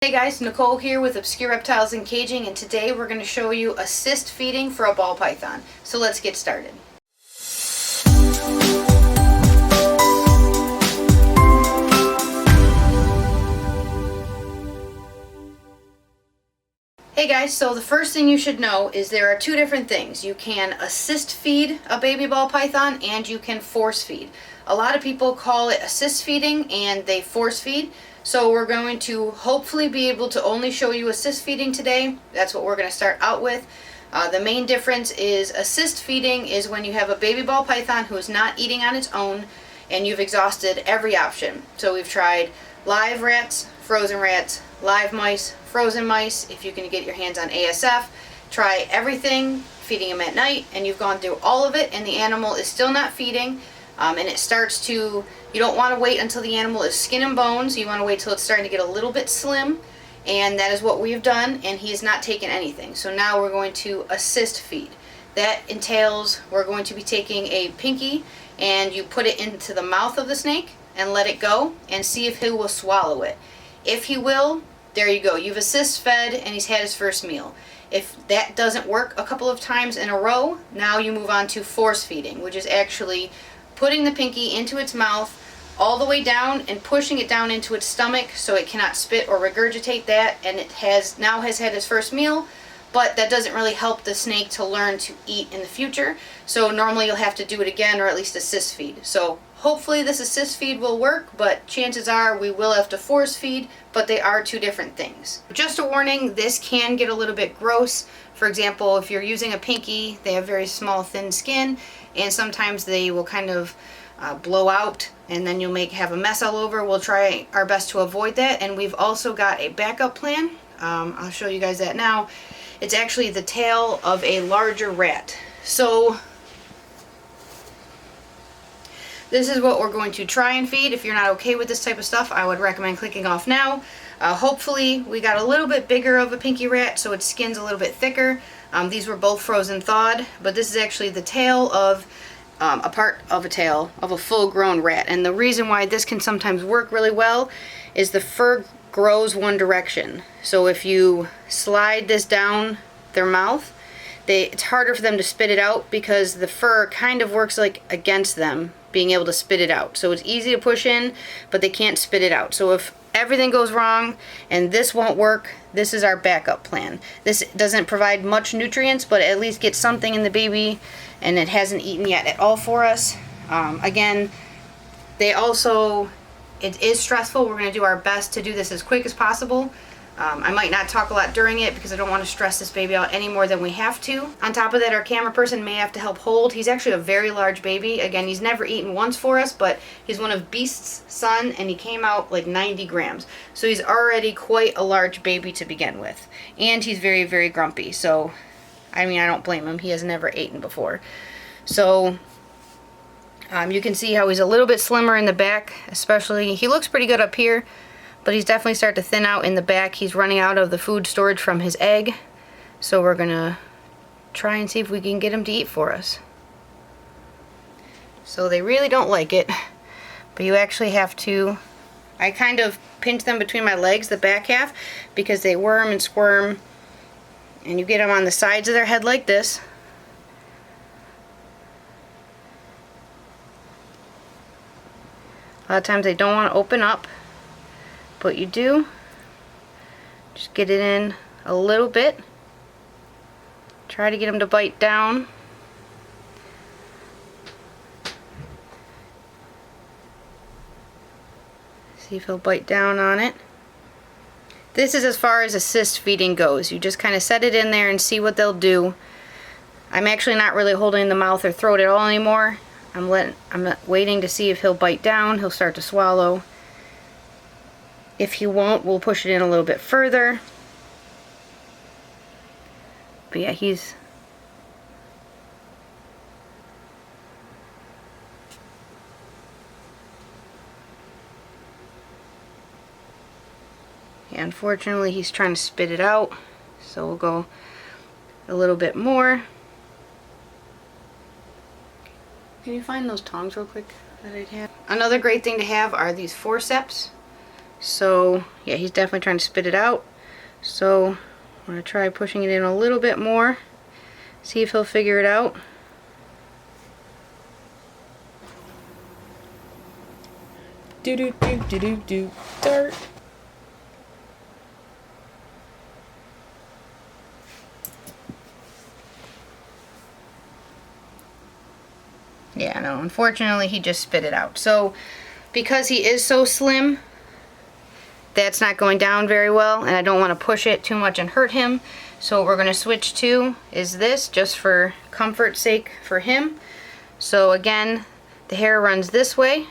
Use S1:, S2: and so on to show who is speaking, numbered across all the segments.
S1: Hey guys, Nicole here with Obscure Reptiles and Caging, and today we're going to show you assist feeding for a ball python. So let's get started. Hey guys, so the first thing you should know is there are two different things. You can assist feed a baby ball python and you can force feed. A lot of people call it assist feeding and they force feed. So we're going to hopefully be able to only show you assist feeding today. That's what we're going to start out with. The main difference is assist feeding is when you have a baby ball python who is not eating on its own and you've exhausted every option. So we've tried live rats, frozen rats, live mice, frozen mice. If you can get your hands on ASF, try everything, feeding them at night, and you've gone through all of it and the animal is still not feeding. And it starts to, you don't want to wait until the animal is skin and bones. You want to wait till it's starting to get a little bit slim, and that is what we've done, and he has not taken anything. So now we're going to assist feed. That entails we're going to be taking a pinky and you put it into the mouth of the snake and let it go and see if he will swallow it. If he will, there you go. You've assist fed and he's had his first meal. If that doesn't work a couple of times in a row, now you move on to force feeding, which is actually putting the pinky into its mouth all the way down and pushing it down into its stomach so it cannot spit or regurgitate that, and it now has had its first meal, but that doesn't really help the snake to learn to eat in the future. So normally you'll have to do it again or at least assist feed. So hopefully this assist feed will work, but chances are we will have to force feed, but they are two different things. Just a warning, this can get a little bit gross. For example, if you're using a pinky, they have very small thin skin and sometimes they will kind of blow out and then you'll have a mess all over. We'll try our best to avoid that, and we've also got a backup plan. I'll show you guys that now. It's actually the tail of a larger rat. So this is what we're going to try and feed. If you're not okay with this type of stuff, I would recommend clicking off now. Hopefully we got a little bit bigger of a pinky rat so its skin's a little bit thicker. These were both frozen thawed, but this is actually the tail of a part of a tail of a full-grown rat. And the reason why this can sometimes work really well is the fur grows one direction. So if you slide this down their mouth, it's harder for them to spit it out because the fur kind of works like against them being able to spit it out. So it's easy to push in, but they can't spit it out. So if everything goes wrong and this won't work, this is our backup plan. This doesn't provide much nutrients, but at least get something in the baby, and it hasn't eaten yet at all for us. Again, it is stressful. We're going to do our best to do this as quick as possible. I might not talk a lot during it because I don't want to stress this baby out any more than we have to. On top of that, our camera person may have to help hold. He's actually a very large baby. Again, he's never eaten once for us, but he's one of Beast's son, and he came out like 90 grams. So he's already quite a large baby to begin with. And he's very, very grumpy. So, I mean, I don't blame him. He has never eaten before. So you can see how he's a little bit slimmer in the back, especially. He looks pretty good up here, but he's definitely starting to thin out in the back. He's running out of the food storage from his egg. So we're going to try and see if we can get him to eat for us. So they really don't like it, but you actually have to, I kind of pinch them between my legs, the back half, because they worm and squirm, and you get them on the sides of their head like this. A lot of times they don't want to open up, but you do. Just get it in a little bit. Try to get them to bite down. See if he'll bite down on it. This is as far as assist feeding goes. You just kind of set it in there and see what they'll do. I'm actually not really holding the mouth or throat at all anymore. I'm waiting to see if he'll bite down. He'll start to swallow. If he won't, we'll push it in a little bit further. But yeah, he's... Yeah, unfortunately, he's trying to spit it out. So we'll go a little bit more. Can you find those tongs real quick that I'd have? Another great thing to have are these forceps. So yeah, he's definitely trying to spit it out. So I'm going to try pushing it in a little bit more, see if he'll figure it out.
S2: Do do do do do do. Dirt.
S1: Yeah, no, unfortunately he just spit it out. So because he is so slim, that's not going down very well, and I don't want to push it too much and hurt him. So what we're going to switch to is this, just for comfort's sake for him. So again, the hair runs this way.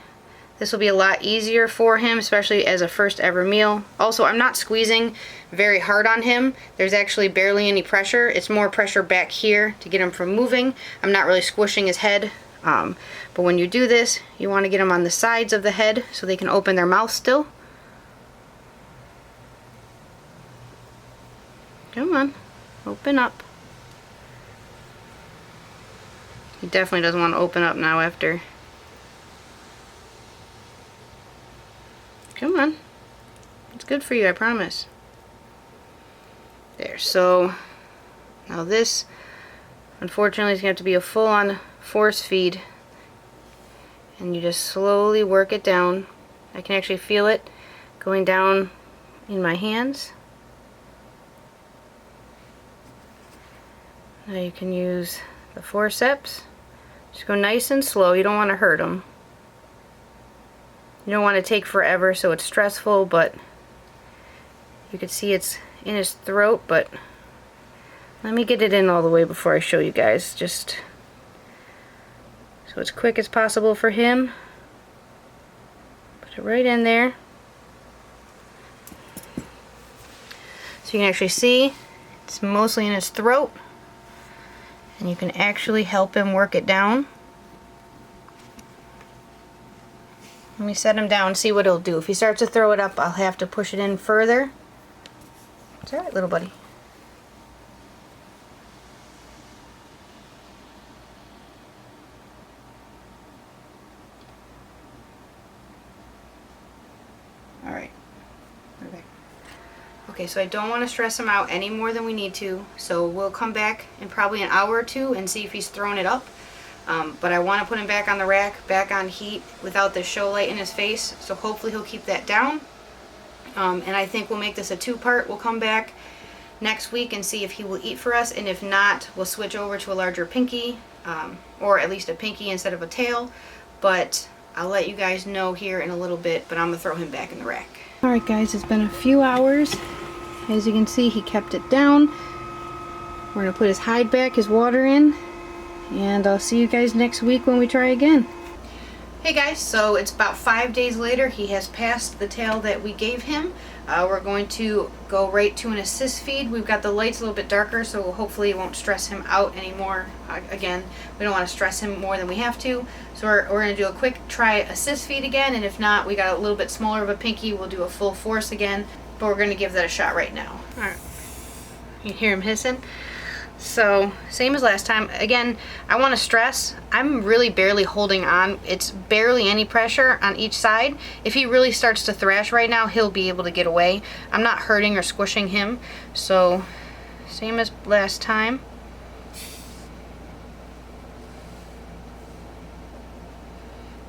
S1: This will be a lot easier for him, especially as a first ever meal. Also, I'm not squeezing very hard on him. There's actually barely any pressure. It's more pressure back here to get him from moving. I'm not really squishing his head. But when you do this, you want to get them on the sides of the head so they can open their mouth still. Come on, open up. He definitely doesn't want to open up now after. Come on. It's good for you, I promise. There, so now this, unfortunately, is going to have to be a full-on force feed. And you just slowly work it down. I can actually feel it going down in my hands. Now you can use the forceps. Just go nice and slow. You don't want to hurt them. You don't want to take forever, so it's stressful, but you can see it's in his throat. But let me get it in all the way before I show you guys, just so it's quick as possible for him. Put it right in there. So you can actually see it's mostly in his throat, and you can actually help him work it down. Let me set him down and see what he'll do. If he starts to throw it up, I'll have to push it in further. It's alright, little buddy. Alright. Okay. Okay, so I don't want to stress him out any more than we need to. So we'll come back in probably an hour or two and see if he's thrown it up. But I want to put him back on the rack, back on heat, without the show light in his face. So hopefully he'll keep that down. And I think we'll make this a two-part. We'll come back next week and see if he will eat for us. And if not, we'll switch over to a larger pinky, or at least a pinky instead of a tail. But I'll let you guys know here in a little bit. But I'm going to throw him back in the rack. Alright guys, it's been a few hours. As you can see, he kept it down. We're going to put his hide back, his water in. And I'll see you guys next week when we try again. Hey guys, so it's about 5 days later. He has passed the tail that we gave him. We're going to go right to an assist feed. We've got the lights a little bit darker, so hopefully it won't stress him out anymore. Again, we don't want to stress him more than we have to. So we're going to do a quick try assist feed again, and if not, we got a little bit smaller of a pinky, we'll do a full force again. But we're going to give that a shot right now. Alright. You can hear him hissing. So, same as last time. Again, I want to stress, I'm really barely holding on. It's barely any pressure on each side. If he really starts to thrash right now, he'll be able to get away. I'm not hurting or squishing him. So, same as last time.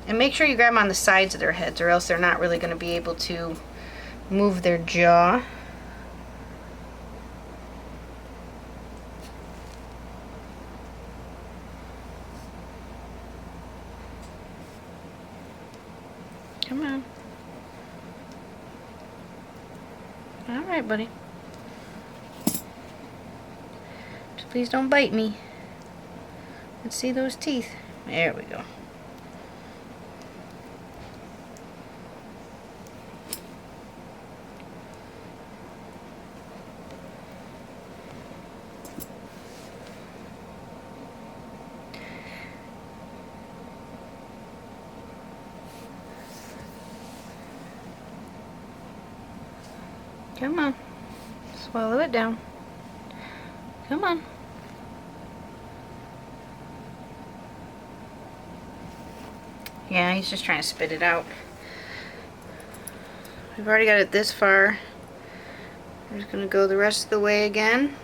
S1: And make sure you grab them on the sides of their heads, or else they're not really going to be able to move their jaw. Come on. All right, buddy. Just please don't bite me. Let's see those teeth. There we go. Come on. Swallow it down. Come on. Yeah, he's just trying to spit it out. We've already got it this far. We're just going to go the rest of the way again.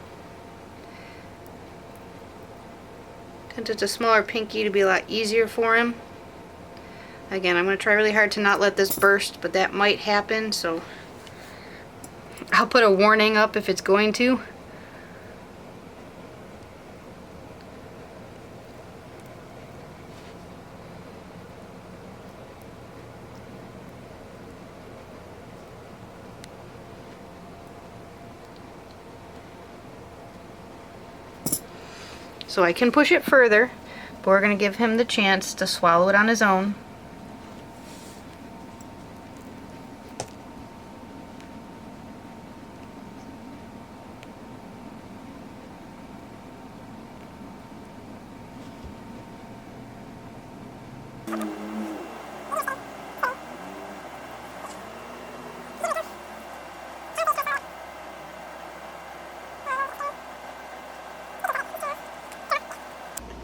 S1: Since it's a smaller pinky, to be a lot easier for him. Again, I'm going to try really hard to not let this burst, but that might happen, so I'll put a warning up if it's going to. So I can push it further, but we're going to give him the chance to swallow it on his own.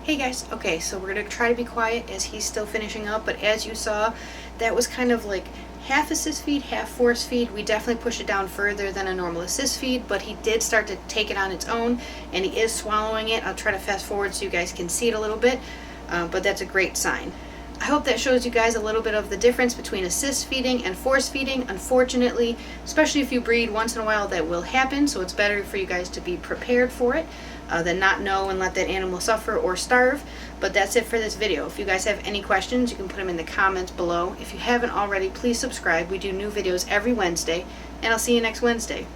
S1: Hey guys, okay, so we're gonna try to be quiet as he's still finishing up, but as you saw, that was kind of like half assist feed, half force feed. We definitely pushed it down further than a normal assist feed, but he did start to take it on its own, and he is swallowing it. I'll try to fast forward so you guys can see it a little bit, but that's a great sign. I hope that shows you guys a little bit of the difference between assist feeding and force feeding. Unfortunately, especially if you breed once in a while, that will happen, so it's better for you guys to be prepared for it than not know and let that animal suffer or starve. But that's it for this video. If you guys have any questions, you can put them in the comments below. If you haven't already, please subscribe. We do new videos every Wednesday, and I'll see you next Wednesday.